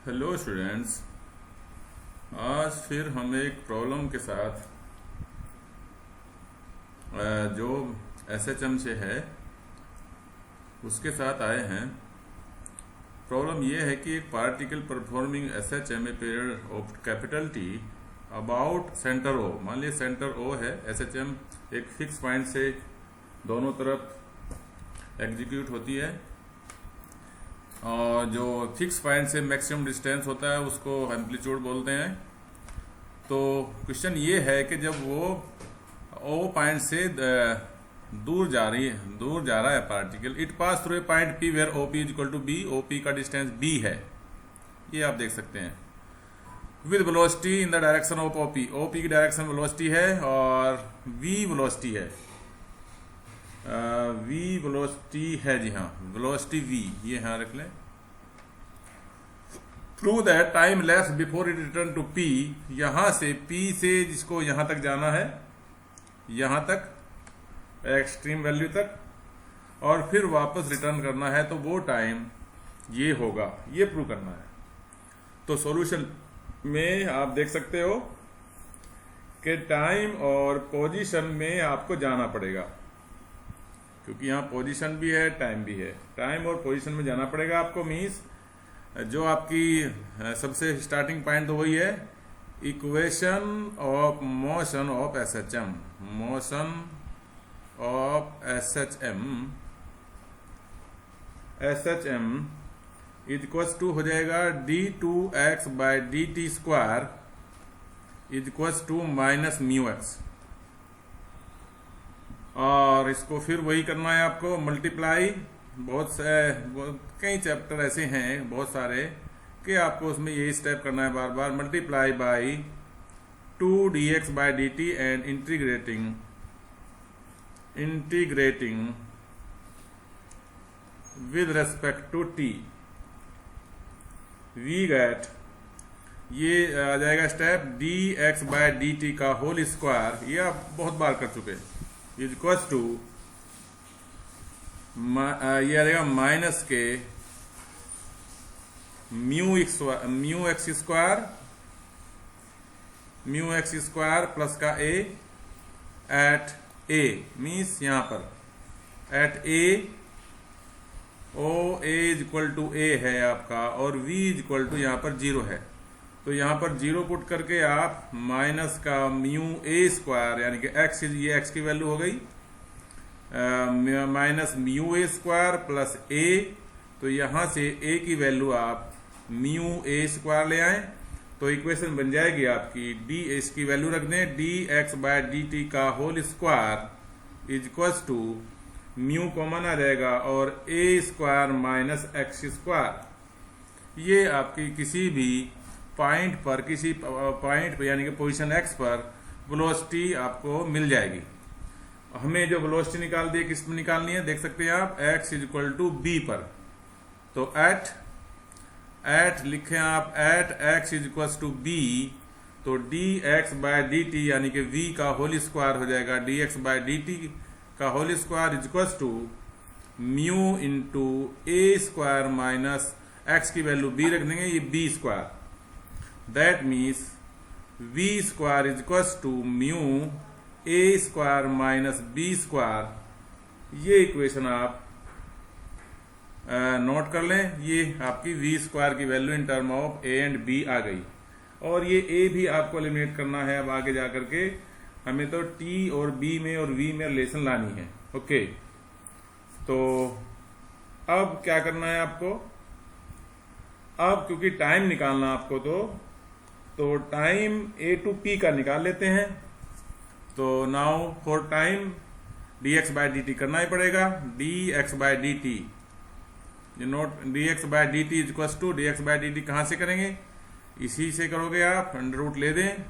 Hello students. आज फिर हम एक प्रॉब्लम के साथ जो एसएचएम से है उसके साथ आए हैं। प्रॉब्लम यह है कि एक particle performing SHM a period of capital T about centre O, मान लीजिए सेंटर ओ है, एसएचएम एक फिक्स पॉइंट से दोनों तरफ एग्जीक्यूट होती है और जो फिक्स पॉइंट से मैक्सिमम डिस्टेंस होता है उसको एम्पलीट्यूड बोलते हैं। तो क्वेश्चन ये है कि जब वो ओ पॉइंट से दूर जा रहा है particle, it pass through a point P where OP is equal to b, OP का डिस्टेंस बी है, ये आप देख सकते हैं, with velocity in the direction of OP, OP की डायरेक्शन वेलोसिटी है और वी वेलोसिटी है, वी वेलोसिटी है, जी हाँ वेलोसिटी वी, ये हाँ रख लें। Through that time less before it return to P, यहां से पी से जिसको यहां तक जाना है, यहां तक एक्सट्रीम वैल्यू तक, और फिर वापस रिटर्न करना है, तो वो टाइम ये होगा, ये प्रूव करना है। तो सॉल्यूशन में आप देख सकते हो कि टाइम और पोजीशन में आपको जाना पड़ेगा, क्योंकि यहाँ पोजीशन भी है टाइम भी है। टाइम और पोजीशन में जाना पड़ेगा आपको, मीन्स जो आपकी सबसे स्टार्टिंग पॉइंट तो वही है, equation of motion of SHM, motion of SHM is equal to हो जाएगा d2x by dt square is equal to minus mu x, और इसको फिर वही करना है आपको, मल्टीप्लाई, कई चैप्टर ऐसे हैं बहुत सारे कि आपको उसमें यही स्टेप करना है बार बार, multiply by 2dx by dt and integrating with respect to t, we get, ये आ जाएगा स्टेप dx बाई dt का होल स्क्वायर, ये आप बहुत बार कर चुके हैं, इज इक्वल टू ये आ जाएगा माइनस के म्यू एक्स स्क्वायर प्लस का ए एट ए, मीन्स यहां पर at A, O A is equal to A है आपका, और वी इज इक्वल टू यहां पर 0 है, तो यहां पर 0 पुट करके आप माइनस का म्यू ए स्क्वायर, यानी कि एक्स, ये एक्स की वैल्यू हो गई, minus mu A square plus ए, तो यहां से ए की वैल्यू आप म्यू ए स्क्वायर ले आए, तो इक्वेशन बन जाएगी आपकी डी, इसकी वैल्यू रख दें, D X by D T का whole square is equal to mu common आ जाएगा और A square minus x square, ये आपकी किसी भी पॉइंट पर यानी कि पोजीशन एक्स पर वेलोसिटी आपको मिल जाएगी। हमें जो वेलोसिटी निकाल दी, किस में निकालनी है देख सकते हैं आप, x is equal to b पर, तो एट लिखें आप, at x is equal to b, तो dx बाय dt यानी कि v का होल स्क्वायर हो जाएगा, dx बाय dt का whole square is equal to mu into A square minus x की वैल्यू b रख देंगे, ये b square, that means v square is equal to mu A square minus B square. ये equation आप note कर लें, ये आपकी वी स्क्वायर की value in term of A and B आ गई, और ये ए भी आपको एलिमिनेट करना है अब आगे जाकर के, हमें तो टी और बी में और वी में रिलेशन लानी है। ओके, तो अब क्या करना है आपको, अब क्योंकि टाइम निकालना आपको, तो टाइम ए टू पी का निकाल लेते हैं, तो now for time dx by dt करना ही पड़ेगा, dx बाय dt, ये note, dx by dt is equal to, dx by dt कहां से करेंगे, इसी से करोगे आप, अंडर रूट ले दें,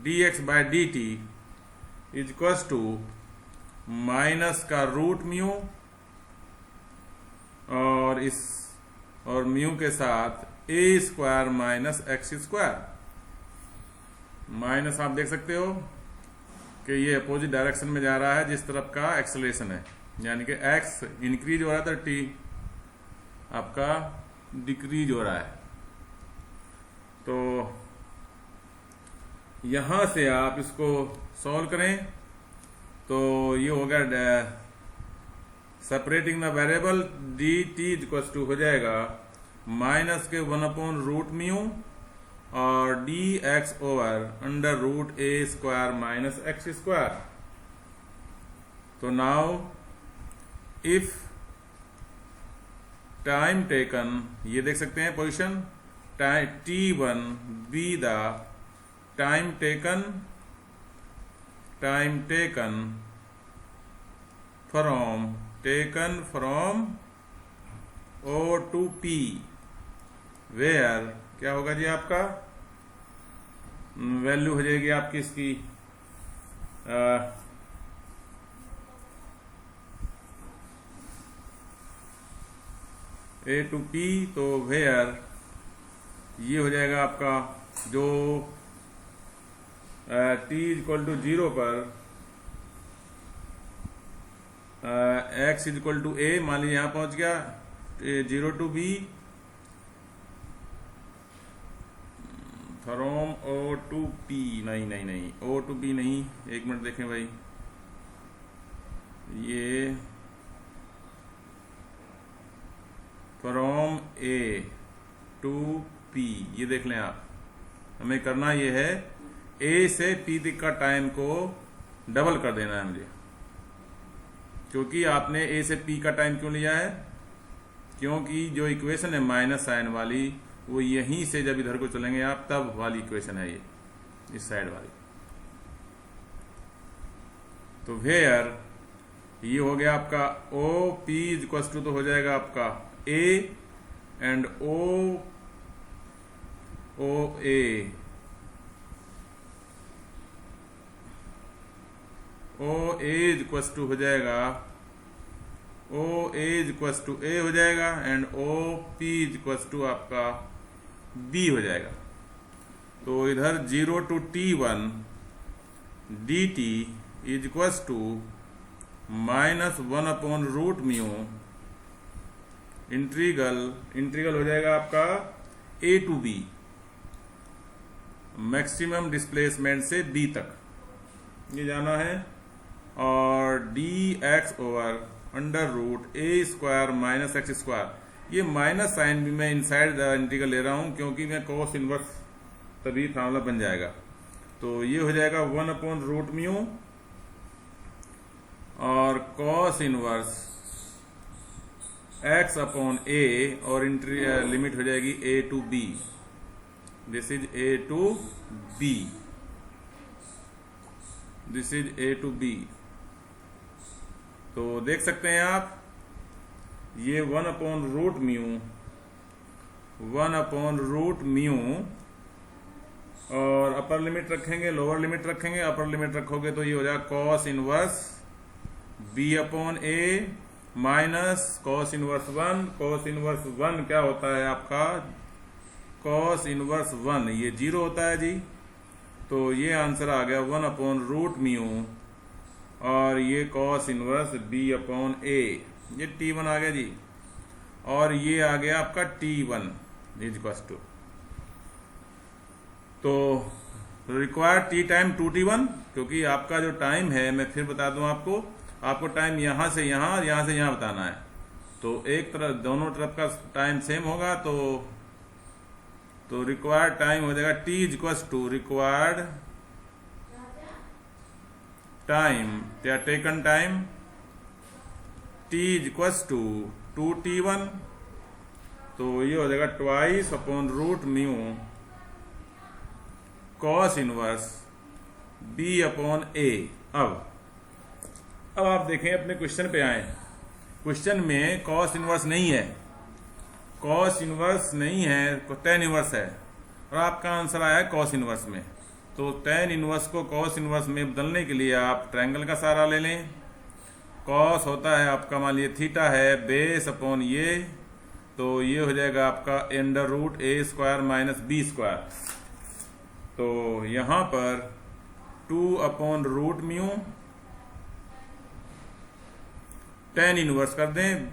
dx by dt is equal to minus का रूट म्यू, और म्यू के साथ A square minus x square, minus आप देख सकते हो कि ये अपोजिट डायरेक्शन में जा रहा है जिस तरफ का एक्सेलरेशन है, यानी कि x इंक्रीज हो रहा था, t आपका डिक्रीज हो रहा है। यहां से आप इसको सॉल्व करें तो ये हो गया separating the variable d t equal to हो जाएगा माइनस के 1/√μ और d x over √a² minus x square. तो नाउ इफ टाइम टेकन, ये देख सकते हैं position t1 be the time taken from O to P, where क्या होगा जी, आपका वैल्यू हो जाएगी आपकी इसकी A to P। तो वेयर ये हो जाएगा आपका जो t इक्वल टू 0 पर x इक्वल टू a, मान लीजिए यहां पहुंच गया 0 to b from O to P, नहीं O to P नहीं, एक मिनट देखें भाई, ये फ्रॉम A to P, ये देख लें आप। हमें करना ये है A से P तक का टाइम को डबल कर देना है मुझे, क्योंकि आपने A से P का टाइम क्यों लिया है, क्योंकि जो इक्वेशन है माइनस साइन वाली वो यहीं से जब इधर को चलेंगे आप तब वाली इक्वेशन है ये, इस साइड वाली। तो वेयर ये हो गया आपका ओ पी इक्वल टू, तो हो जाएगा आपका A and O A, O A equal to हो जाएगा O A equal to A हो जाएगा and O P equal to आपका बी हो जाएगा। तो इधर 0 to t1 dt is equal to minus 1/√μ integral हो जाएगा आपका a to b, maximum displacement से b तक ये जाना है, और dx over √a² minus x square. ये माइनस साइन भी मैं इनसाइड द इंटीग्रल ले रहा हूं क्योंकि मैं कॉस इनवर्स तभी फार्मूला बन जाएगा। तो ये हो जाएगा 1/√μ और कॉस इनवर्स x/a और लिमिट हो जाएगी a to b, this is a to b, this is a to b। तो देख सकते हैं आप ये 1/√μ और अपर लिमिट रखेंगे, लोअर लिमिट रखेंगे, अपर लिमिट रखोगे तो ये हो जाएगा cos inverse b/a minus cos inverse 1। Cos inverse 1 क्या होता है आपका, कॉस इनवर्स 1 ये 0 होता है जी। तो ये आंसर आ गया 1/√μ और ये कॉस इनवर्स b/a, ये t1 आ गया जी, और ये आ गया आपका t1 इज इक्वल टू, तो रिक्वायर्ड टी टाइम 2t1, क्योंकि आपका जो टाइम है मैं फिर बता दूं आपको टाइम यहां से यहां बताना है। तो एक तरफ दोनों तरफ का टाइम सेम होगा, तो रिक्वायर्ड टाइम हो जाएगा t is equal to required time या taken time t is equal to 2t1, तो ये हो जाएगा 2/√μ कॉस इनवर्स b/a। अब आप देखें अपने क्वेश्चन पे आए, क्वेश्चन में कॉस इनवर्स नहीं है, कॉस इनवर्स नहीं है, tan इनवर्स है, और आपका आंसर आया है कॉस इनवर्स में। तो tan इनवर्स को कॉस इनवर्स में बदलने के लिए आप ट्रायंगल का सहारा ले लें। कॉस होता है आपका, मान लीजिए थीटा है बेस/, ये तो ये हो जाएगा आपका √a² माइनस b²। तो यहां पर 2/√μ tan इनवर्स कर दें,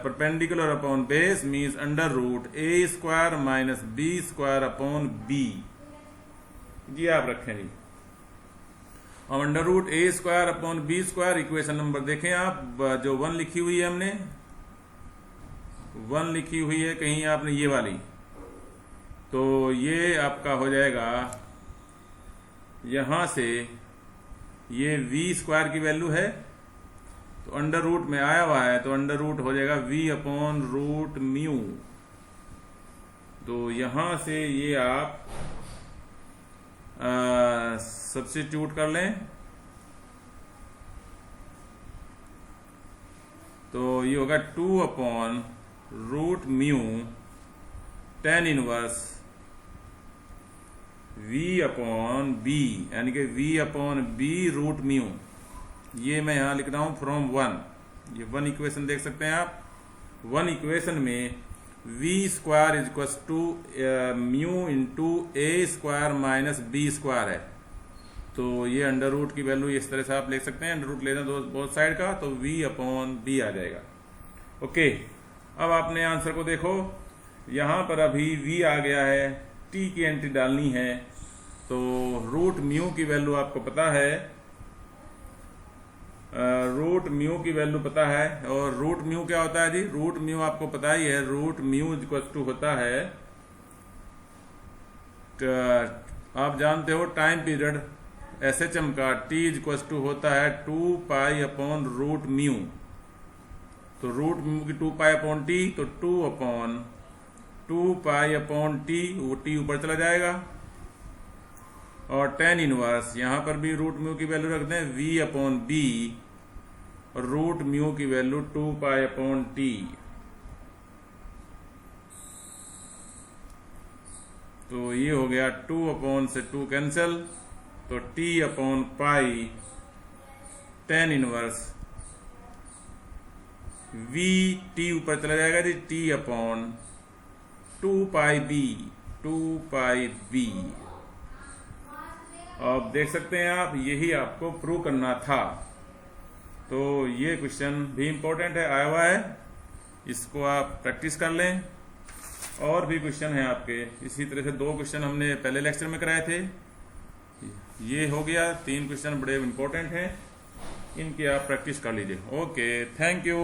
perpendicular upon base means √a² minus b² upon b। जी आप रखें जी। अब under root a square upon b square, equation number देखें आप, जो 1 लिखी हुई है हमने, 1 लिखी हुई है कहीं आपने ये वाली, तो ये आपका हो जाएगा यहां से, ये v स्क्वायर की वैल्यू है तो अंडर रूट में आया हुआ है, तो अंडर रूट हो जाएगा v अपॉन रूट म्यू। तो यहां से ये आप सब्स्टिट्यूट कर लें, तो ये होगा 2 upon root mu tan inverse v upon b, यानी कि v upon b root mu. ये मैं यहां लिख रहा हूं फ्रॉम 1, ये 1 इक्वेशन देख सकते हैं आप। 1 इक्वेशन में v square is equal to mu into A square minus B square है, तो ये अंडर रूट की वैल्यू इस तरह से आप लिख सकते हैं, अंडर रूट लेना बोथ साइड का, तो v अपॉन b आ जाएगा। ओके, अब आपने आंसर को देखो, यहां पर अभी v आ गया है, t की एंट्री डालनी है, तो रूट म्यू की वैल्यू आपको पता है, रूट म्यू की वैल्यू पता है, और रूट म्यू क्या होता है जी, रूट म्यू आपको पता ही है, रूट म्यू इक्वल टू होता है, आप जानते हो टाइम पीरियड SHM का, t इक्वल टू होता है 2 पाई अपॉन रूट म्यू, तो रूट म्यू की 2 पाई अपॉन टी, तो 2 अपॉन 2 पाई अपॉन टी, वो टी ऊपर चला जाएगा, और tan इनवर्स यहां पर भी रूट म्यू की वैल्यू रख दें v अपॉन b, और रूट म्यू की वैल्यू 2 पाई अपॉन टी, तो ये हो गया 2 अपॉन से 2 कैंसिल, तो t upon pi tan inverse v, t ऊपर चला जाएगा जी, t अपॉन 2 पाई b, 2 पाई b। अब देख सकते हैं आप, यही आपको प्रूव करना था, तो ये क्वेश्चन भी इंपॉर्टेंट है, आया हुआ है, इसको आप प्रैक्टिस कर लें। और भी क्वेश्चन है आपके इसी तरह से, 2 क्वेश्चन हमने पहले लेक्चर में कराए थे, ये हो गया, 3 क्वेश्चन बड़े इंपॉर्टेंट हैं, इनकी आप प्रैक्टिस कर लीजिए। Okay, thank you.